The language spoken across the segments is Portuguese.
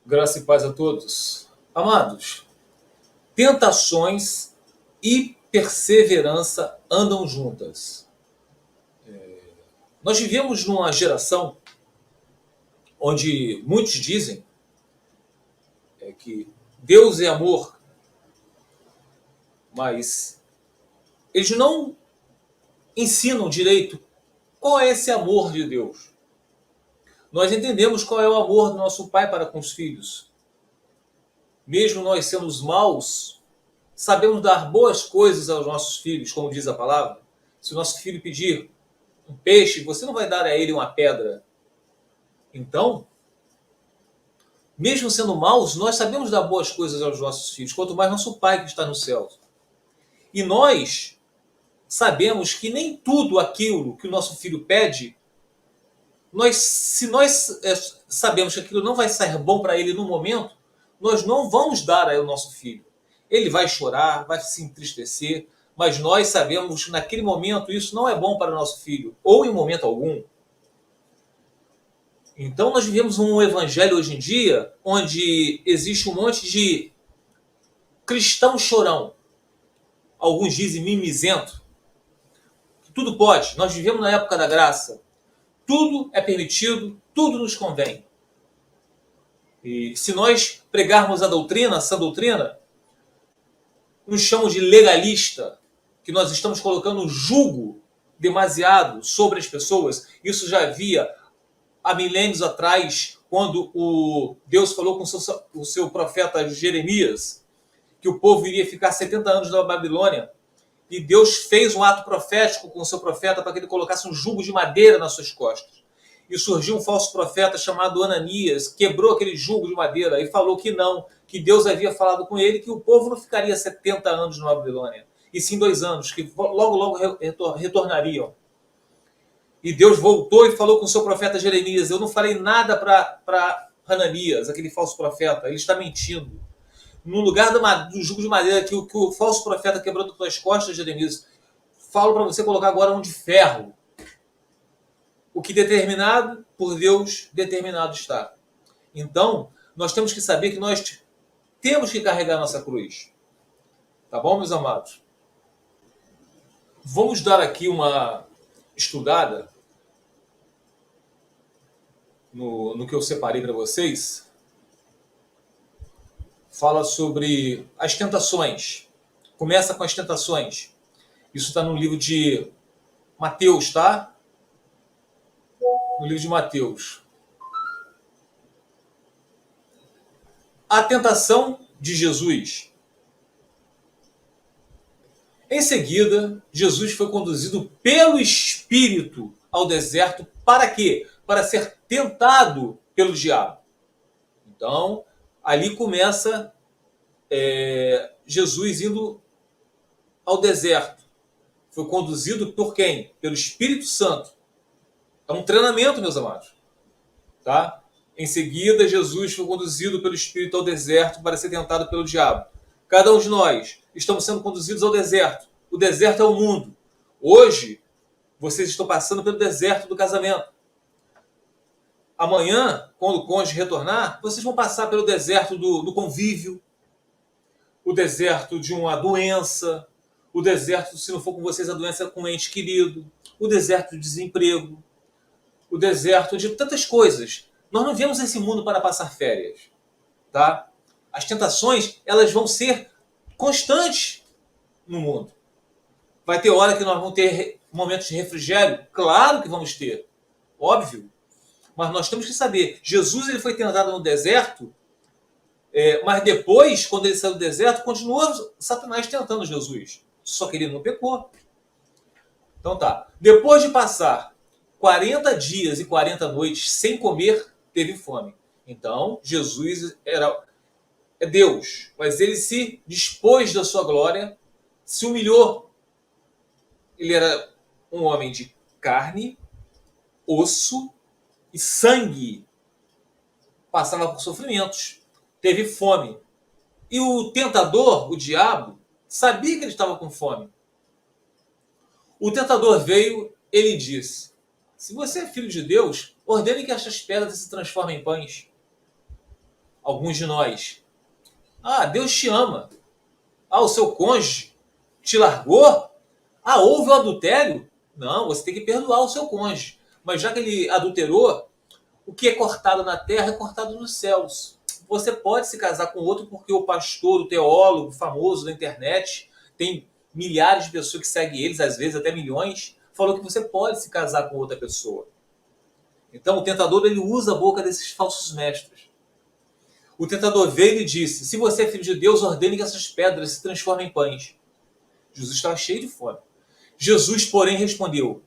Graça e paz a todos. Amados, tentações e perseverança andam juntas. Nós vivemos numa geração onde muitos dizem que Deus é amor, mas eles não ensinam direito qual é esse amor de Deus. Nós entendemos qual é o amor do nosso Pai para com os filhos. Mesmo nós sendo os maus, sabemos dar boas coisas aos nossos filhos, como diz a palavra. Se o nosso filho pedir um peixe, você não vai dar a ele uma pedra. Então, mesmo sendo maus, nós sabemos dar boas coisas aos nossos filhos, quanto mais nosso Pai que está no céu. E nós sabemos que nem tudo aquilo que o nosso filho pede, se nós sabemos que aquilo não vai ser bom para ele no momento, nós não vamos dar ao nosso filho. Ele vai chorar, vai se entristecer, mas nós sabemos que naquele momento isso não é bom para o nosso filho, ou em momento algum. Então nós vivemos um evangelho hoje em dia onde existe um monte de cristão chorão. Alguns dizem mimizento. Tudo pode. Nós vivemos na época da graça. Tudo é permitido, tudo nos convém. E se nós pregarmos a doutrina, essa doutrina, nos chamam de legalista, que nós estamos colocando um jugo demasiado sobre as pessoas. Isso já havia há milênios atrás, quando Deus falou com o seu profeta Jeremias, que o povo iria ficar 70 anos na Babilônia, e Deus fez um ato profético com o seu profeta para que ele colocasse um jugo de madeira nas suas costas. E surgiu um falso profeta chamado Ananias, quebrou aquele jugo de madeira e falou que não, que Deus havia falado com ele que o povo não ficaria 70 anos na Babilônia, e sim 2 anos, que logo retornariam. E Deus voltou e falou com o seu profeta Jeremias: eu não falei nada para Ananias, aquele falso profeta, ele está mentindo. No lugar do jugo de madeira que o falso profeta quebrou das tuas costas, Jeremias, falo para você colocar agora um de ferro. O que determinado por Deus, determinado está. Então, nós temos que saber que nós temos que carregar a nossa cruz. Tá bom, meus amados? Vamos dar aqui uma estudada no que eu separei para vocês. Fala sobre as tentações. Começa com as tentações. Isso está no livro de Mateus, tá? No livro de Mateus. A tentação de Jesus. Em seguida, Jesus foi conduzido pelo Espírito ao deserto. Para quê? Para ser tentado pelo diabo. Então, ali começa Jesus indo ao deserto. Foi conduzido por quem? Pelo Espírito Santo. É um treinamento, meus amados. Tá? Em seguida, Jesus foi conduzido pelo Espírito ao deserto para ser tentado pelo diabo. Cada um de nós estamos sendo conduzidos ao deserto. O deserto é o mundo. Hoje, vocês estão passando pelo deserto do casamento. Amanhã, quando o cônjuge retornar, vocês vão passar pelo deserto do convívio, o deserto de uma doença, o deserto, se não for com vocês, a doença com um ente querido, o deserto do desemprego, o deserto de tantas coisas. Nós não viemos esse mundo para passar férias. Tá? As tentações, elas vão ser constantes no mundo. Vai ter hora que nós vamos ter momentos de refrigério? Claro que vamos ter. Óbvio. Mas nós temos que saber, Jesus ele foi tentado no deserto, mas depois, quando ele saiu do deserto, continuou Satanás tentando Jesus. Só que ele não pecou. Então tá. Depois de passar 40 dias e 40 noites sem comer, teve fome. Então, Jesus é Deus, mas ele se dispôs da sua glória, se humilhou. Ele era um homem de carne, osso e sangue. Passava por sofrimentos, teve fome. E o tentador, o diabo, sabia que ele estava com fome. O tentador veio, ele disse: se você é filho de Deus, ordene que estas pedras se transformem em pães. alguns de nós. Ah, Deus te ama. Ah, o seu cônjuge te largou? Ah, houve o adultério? Não, você tem que perdoar o seu cônjuge. Mas já que ele adulterou, o que é cortado na terra é cortado nos céus. Você pode se casar com outro porque o pastor, o teólogo famoso da internet, tem milhares de pessoas que seguem eles, às vezes até milhões, falou que você pode se casar com outra pessoa. Então o tentador ele usa a boca desses falsos mestres. O tentador veio e disse: se você é filho de Deus, ordene que essas pedras se transformem em pães. Jesus estava cheio de fome. Jesus, porém, respondeu: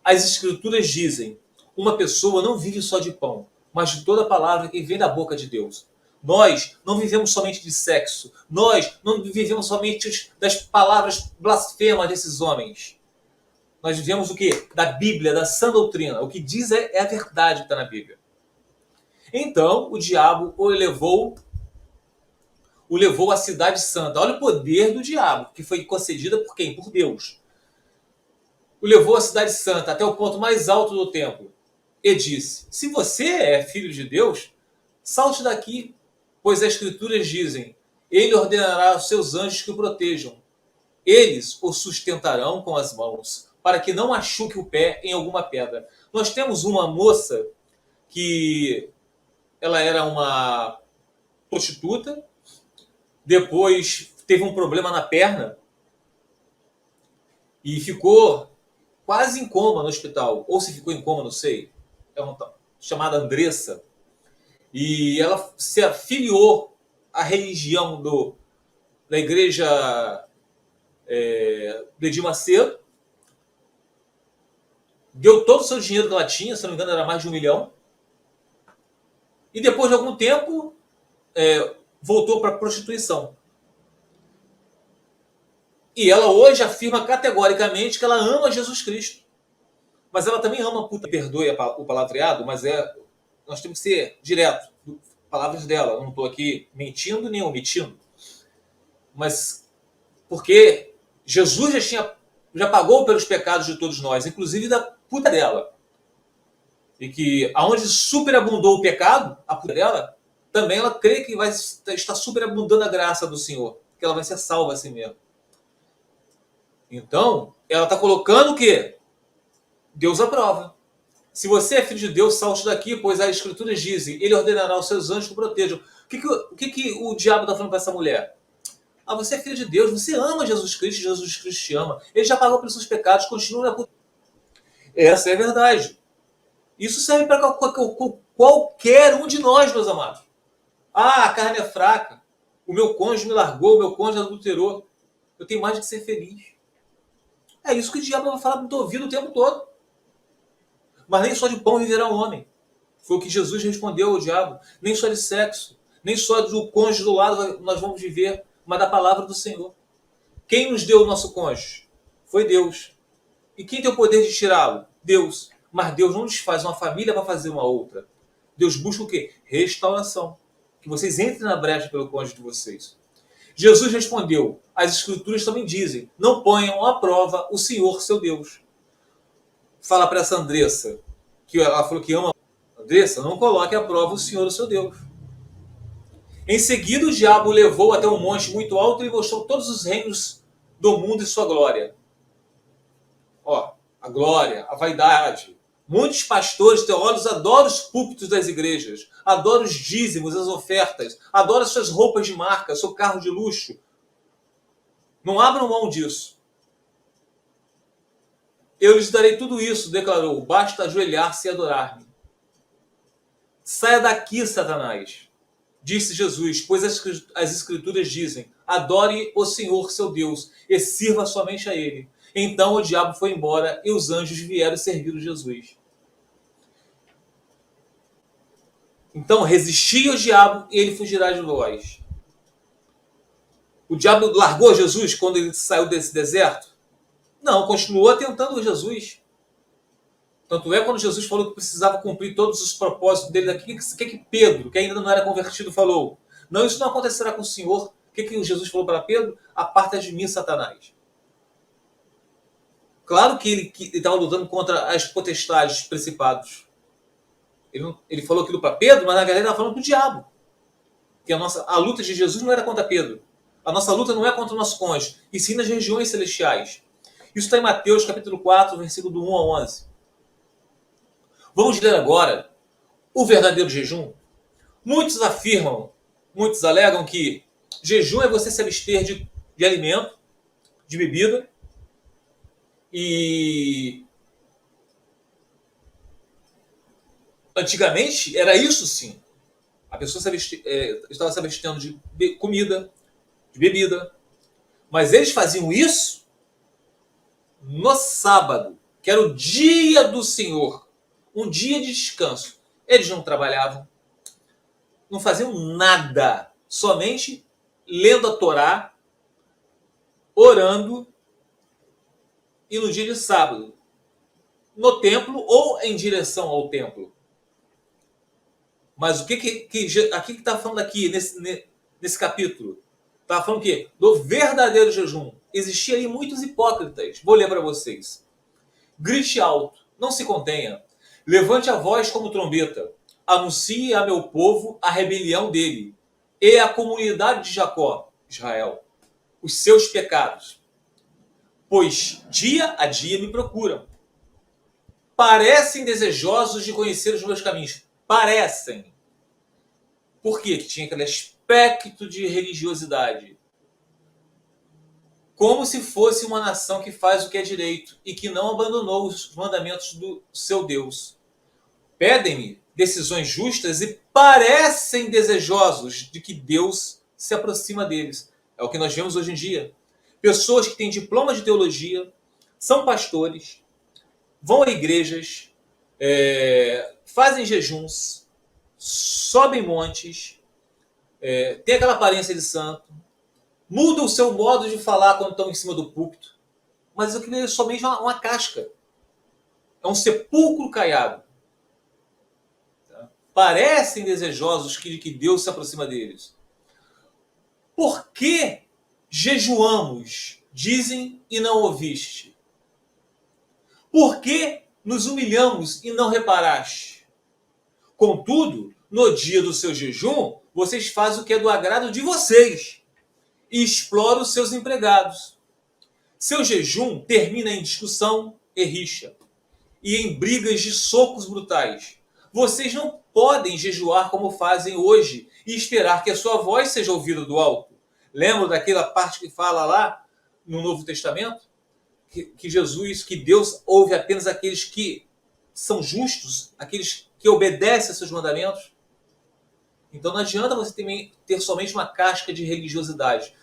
as escrituras dizem, uma pessoa não vive só de pão, mas de toda palavra que vem da boca de Deus. Nós não vivemos somente de sexo. Nós não vivemos somente das palavras blasfemas desses homens. Nós vivemos o quê? Da Bíblia, da sã doutrina. O que diz é a verdade que está na Bíblia. Então, o diabo o levou à cidade santa. Olha o poder do diabo, que foi concedida por quem? Por Deus. O levou à cidade santa, até o ponto mais alto do templo, e disse: se você é filho de Deus, salte daqui, pois as escrituras dizem, ele ordenará aos seus anjos que o protejam. Eles o sustentarão com as mãos, para que não machuque o pé em alguma pedra. Nós temos uma moça que ela era uma prostituta, depois teve um problema na perna e ficou quase em coma no hospital. Ou se ficou em coma, não sei. É uma chamada Andressa. E ela se afiliou à religião da igreja de Edir Macedo. Deu todo o seu dinheiro que ela tinha, se não me engano era mais de 1 milhão. E depois de algum tempo, voltou para a prostituição. E ela hoje afirma categoricamente que ela ama Jesus Cristo. Mas ela também ama a puta. Perdoe o palavreado, mas nós temos que ser direto. Palavras dela. Eu não estou aqui mentindo nem omitindo. Mas porque Jesus já pagou pelos pecados de todos nós, inclusive da puta dela. E que aonde superabundou o pecado, a puta dela, também ela crê que vai estar superabundando a graça do Senhor. Que ela vai ser salva assim mesmo. Então, ela está colocando o quê? Deus aprova. Se você é filho de Deus, salte daqui, pois as escrituras dizem, ele ordenará aos seus anjos que o protejam. O que o diabo está falando para essa mulher? Ah, você é filho de Deus, você ama Jesus Cristo te ama. Ele já pagou pelos seus pecados, continua na puta. Essa é a verdade. Isso serve para qualquer um de nós, meus amados. Ah, a carne é fraca. O meu cônjuge me largou, o meu cônjuge adulterou. Eu tenho mais de que ser feliz. É isso que o diabo vai falar no teu ouvido o tempo todo. Mas nem só de pão viverá o homem. Foi o que Jesus respondeu ao diabo. Nem só de sexo, nem só do cônjuge do lado nós vamos viver, mas da palavra do Senhor. Quem nos deu o nosso cônjuge? Foi Deus. E quem tem o poder de tirá-lo? Deus. Mas Deus não desfaz uma família para fazer uma outra. Deus busca o quê? Restauração. Que vocês entrem na brecha pelo cônjuge de vocês. Jesus respondeu, as escrituras também dizem, não ponham à prova o Senhor, seu Deus. Fala para essa Andressa, que ela falou que ama. Andressa, não coloque à prova o Senhor, o seu Deus. Em seguida, o diabo o levou até um monte muito alto e mostrou todos os reinos do mundo e sua glória. Ó, a glória, a vaidade. Muitos pastores teólogos adoram os púlpitos das igrejas, adoram os dízimos, as ofertas, adoram suas roupas de marca, seu carro de luxo. Não abram mão disso. Eu lhes darei tudo isso, declarou, basta ajoelhar-se e adorar-me. Saia daqui, Satanás, disse Jesus, pois as escrituras dizem, adore o Senhor, seu Deus, e sirva somente a ele. Então o diabo foi embora e os anjos vieram servir Jesus. Então resisti ao diabo e ele fugirá de vós. O diabo largou Jesus quando ele saiu desse deserto? Não, continuou tentando Jesus. Tanto é quando Jesus falou que precisava cumprir todos os propósitos dele daqui, o que Pedro, que ainda não era convertido, falou? Não, isso não acontecerá com o Senhor. O que Jesus falou para Pedro? Aparta de mim, Satanás. Claro que ele estava lutando contra as potestades, os principados. Ele falou aquilo para Pedro, mas na verdade ele estava falando para o diabo. Que a luta de Jesus não era contra Pedro. A nossa luta não é contra o nosso cônjuge, e sim nas regiões celestiais. Isso está em Mateus capítulo 4, versículo do 1 a 11. Vamos ler agora o verdadeiro jejum. Muitos afirmam, muitos alegam que jejum é você se abster de alimento, de bebida, e antigamente era isso sim. A pessoa estava se abstendo de comida, de bebida, mas eles faziam isso no sábado, que era o dia do Senhor, um dia de descanso. Eles não trabalhavam, não faziam nada, somente lendo a Torá, orando, e no dia de sábado, no templo ou em direção ao templo. Mas o que aqui que está falando aqui nesse capítulo? Está falando o quê? Do verdadeiro jejum. Existia aí muitos hipócritas. Vou ler para vocês. Grite alto, não se contenha. Levante a voz como trombeta. Anuncie a meu povo a rebelião dele e a comunidade de Jacó, Israel, os seus pecados. Pois dia a dia me procuram. Parecem desejosos de conhecer os meus caminhos. Parecem. Por quê? Que tinha aquele aspecto de religiosidade. Como se fosse uma nação que faz o que é direito e que não abandonou os mandamentos do seu Deus. Pedem-me decisões justas e parecem desejosos de que Deus se aproxima deles. É o que nós vemos hoje em dia. Pessoas que têm diploma de teologia, são pastores, vão a igrejas, fazem jejuns, sobem montes, tem aquela aparência de santo, muda o seu modo de falar quando estão em cima do púlpito, mas aquilo é somente uma casca. É um sepulcro caiado. Parecem desejosos de que Deus se aproxima deles. Por que jejuamos, dizem, e não ouviste? Por que nos humilhamos e não reparaste? Contudo, no dia do seu jejum, vocês fazem o que é do agrado de vocês e exploram os seus empregados. Seu jejum termina em discussão e rixa, e em brigas de socos brutais. Vocês não podem jejuar como fazem hoje e esperar que a sua voz seja ouvida do alto. Lembra daquela parte que fala lá no Novo Testamento? Que Deus ouve apenas aqueles que são justos, aqueles que obedecem a seus mandamentos. Então não adianta você ter somente uma casca de religiosidade.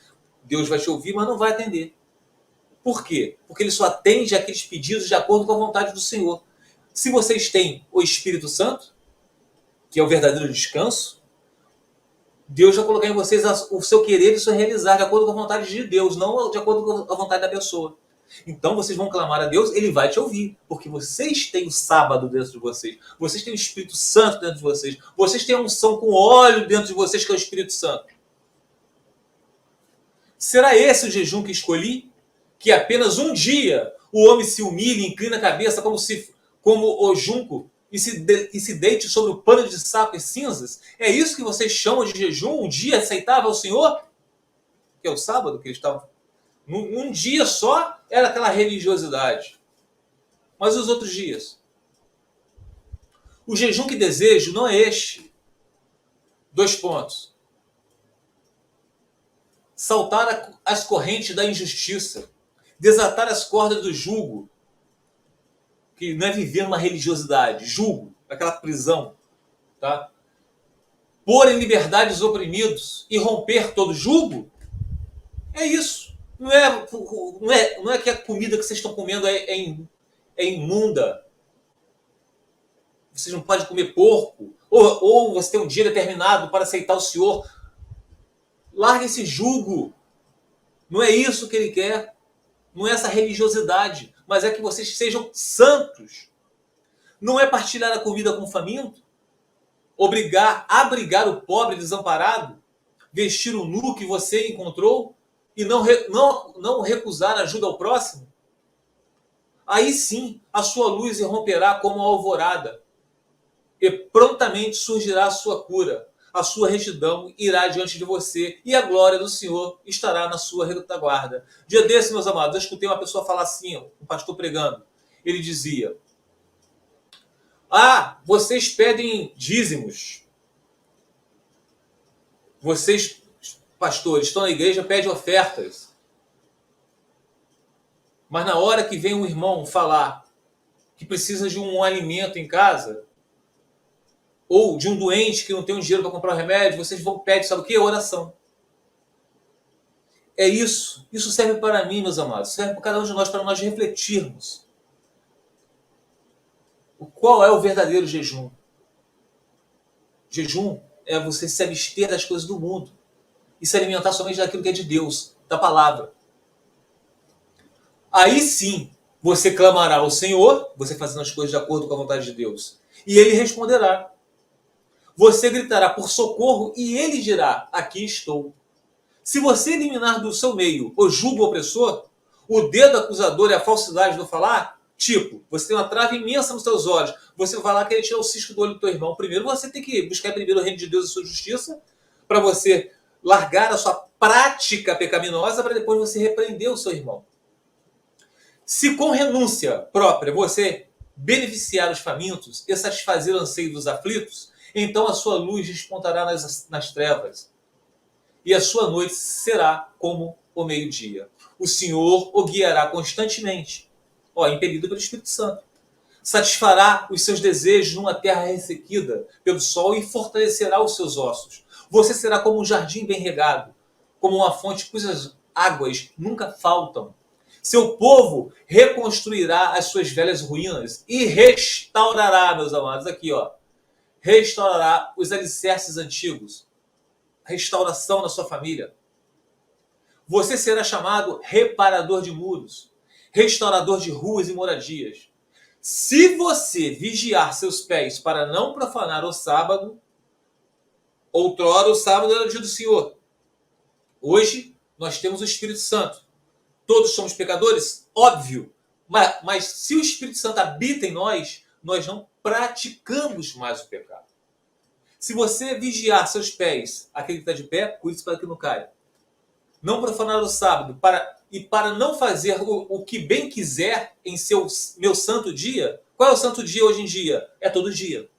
Deus vai te ouvir, mas não vai atender. Por quê? Porque ele só atende aqueles pedidos de acordo com a vontade do Senhor. Se vocês têm o Espírito Santo, que é o verdadeiro descanso, Deus vai colocar em vocês o seu querer e o seu realizar de acordo com a vontade de Deus, não de acordo com a vontade da pessoa. Então vocês vão clamar a Deus, ele vai te ouvir, porque vocês têm o sábado dentro de vocês, vocês têm o Espírito Santo dentro de vocês, vocês têm a unção com óleo dentro de vocês, que é o Espírito Santo. Será esse o jejum que escolhi? Que apenas um dia o homem se humilhe e inclina a cabeça como o junco e se deite sobre o pano de saco e cinzas? É isso que vocês chamam de jejum? Um dia aceitável ao Senhor? Que é o sábado que eles estavam... Um dia só era aquela religiosidade. Mas os outros dias? O jejum que desejo não é este. 2 pontos. Saltar as correntes da injustiça. Desatar as cordas do jugo. Que não é viver uma religiosidade. Jugo, aquela prisão. Tá? Pôr em liberdade os oprimidos e romper todo jugo. É isso. Não é que a comida que vocês estão comendo é imunda. Vocês não podem comer porco. Ou você tem um dia determinado para aceitar o Senhor. Larga esse jugo. Não é isso que ele quer. Não é essa religiosidade. Mas é que vocês sejam santos. Não é partilhar a comida com o faminto. Abrigar o pobre desamparado. Vestir o nu que você encontrou. E não recusar ajuda ao próximo. Aí sim a sua luz irromperá como a alvorada. E prontamente surgirá a sua cura. a sua retidão irá diante de você e a glória do Senhor estará na sua retaguarda. Dia desse, meus amados, eu escutei uma pessoa falar assim, um pastor pregando. Ele dizia: vocês pedem dízimos. Vocês, pastores, estão na igreja, pedem ofertas. Mas na hora que vem um irmão falar que precisa de um alimento em casa, ou de um doente que não tem um dinheiro para comprar um remédio, vocês vão pedir, sabe o quê? Oração. É isso. Isso serve para mim, meus amados. Serve para cada um de nós, para nós refletirmos. Qual é o verdadeiro jejum? Jejum é você se abster das coisas do mundo e se alimentar somente daquilo que é de Deus, da palavra. Aí sim, você clamará ao Senhor, você fazendo as coisas de acordo com a vontade de Deus, e Ele responderá. Você gritará por socorro e Ele dirá: aqui estou. Se você eliminar do seu meio o jugo opressor, o dedo acusador e a falsidade do falar, tipo, você tem uma trava imensa nos seus olhos, você vai lá querer tirar o cisco do olho do teu irmão. Primeiro você tem que buscar primeiro o reino de Deus e sua justiça, para você largar a sua prática pecaminosa, para depois você repreender o seu irmão. Se com renúncia própria você beneficiar os famintos e satisfazer o anseio dos aflitos, então a sua luz despontará nas trevas, e a sua noite será como o meio-dia. O Senhor o guiará constantemente, impelido pelo Espírito Santo. Satisfará os seus desejos numa terra ressequida pelo sol e fortalecerá os seus ossos. Você será como um jardim bem regado, como uma fonte cujas águas nunca faltam. Seu povo reconstruirá as suas velhas ruínas e restaurará, meus amados, restaurará os alicerces antigos. Restauração na sua família. Você será chamado reparador de muros, restaurador de ruas e moradias. Se você vigiar seus pés para não profanar o sábado, outrora o sábado era o dia do Senhor. Hoje nós temos o Espírito Santo. Todos somos pecadores? Óbvio. Mas se o Espírito Santo habita em nós, nós não praticamos mais o pecado. Se você vigiar seus pés, aquele que está de pé, cuide-se para que não caia. Não profanar o sábado, para não fazer o que bem quiser em meu santo dia. Qual é o santo dia hoje em dia? É todo dia.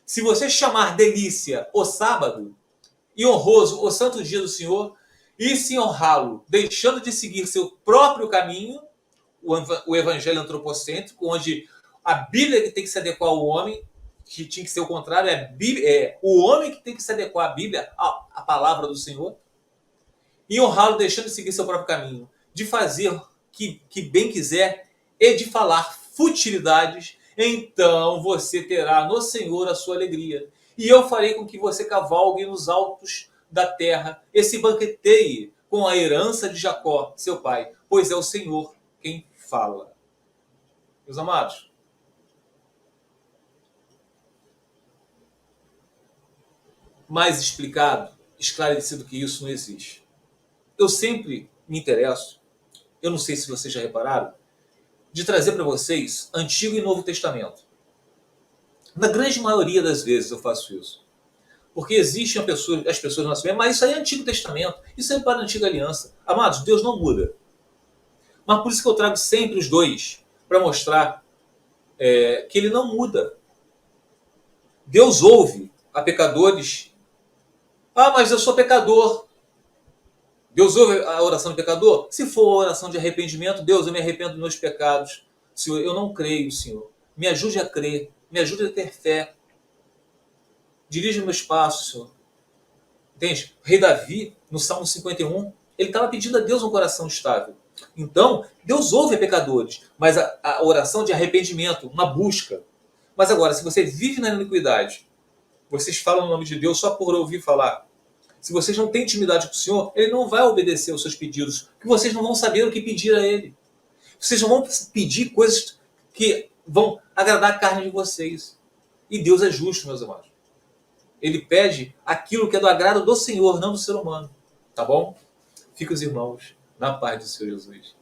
Se você chamar delícia o sábado e honroso o santo dia do Senhor, e se honrá-lo, deixando de seguir seu próprio caminho, o evangelho antropocêntrico, onde a Bíblia que tem que se adequar ao homem, que tinha que ser o contrário, é o homem que tem que se adequar à Bíblia, à palavra do Senhor, e honrá-lo deixando de seguir seu próprio caminho, de fazer que bem quiser e de falar futilidades, então você terá no Senhor a sua alegria. E eu farei com que você cavalgue nos altos da terra e se banqueteie com a herança de Jacó, seu pai, pois é o Senhor quem fala. Meus amados, mais explicado, esclarecido que isso não existe. Eu sempre me interesso, eu não sei se vocês já repararam, de trazer para vocês Antigo e Novo Testamento. Na grande maioria das vezes eu faço isso. Porque existem as pessoas no nosso meio, mas isso aí é Antigo Testamento, isso é para a Antiga Aliança. Amados, Deus não muda. Mas por isso que eu trago sempre os dois, para mostrar que Ele não muda. Deus ouve a pecadores. Mas eu sou pecador. Deus ouve a oração do pecador? Se for a oração de arrependimento, Deus, eu me arrependo dos meus pecados. Senhor, eu não creio, Senhor. Me ajude a crer, me ajude a ter fé. Dirige meus passos, Senhor. Entende? O rei Davi, no Salmo 51, ele estava pedindo a Deus um coração estável. Então, Deus ouve a pecadores, mas a oração de arrependimento, uma busca. Mas agora, se você vive na iniquidade, vocês falam o nome de Deus só por ouvir falar. Se vocês não têm intimidade com o Senhor, Ele não vai obedecer aos seus pedidos, porque vocês não vão saber o que pedir a Ele. Vocês não vão pedir coisas que vão agradar a carne de vocês. E Deus é justo, meus amados. Ele pede aquilo que é do agrado do Senhor, não do ser humano. Tá bom? Fica os irmãos na paz do Senhor Jesus.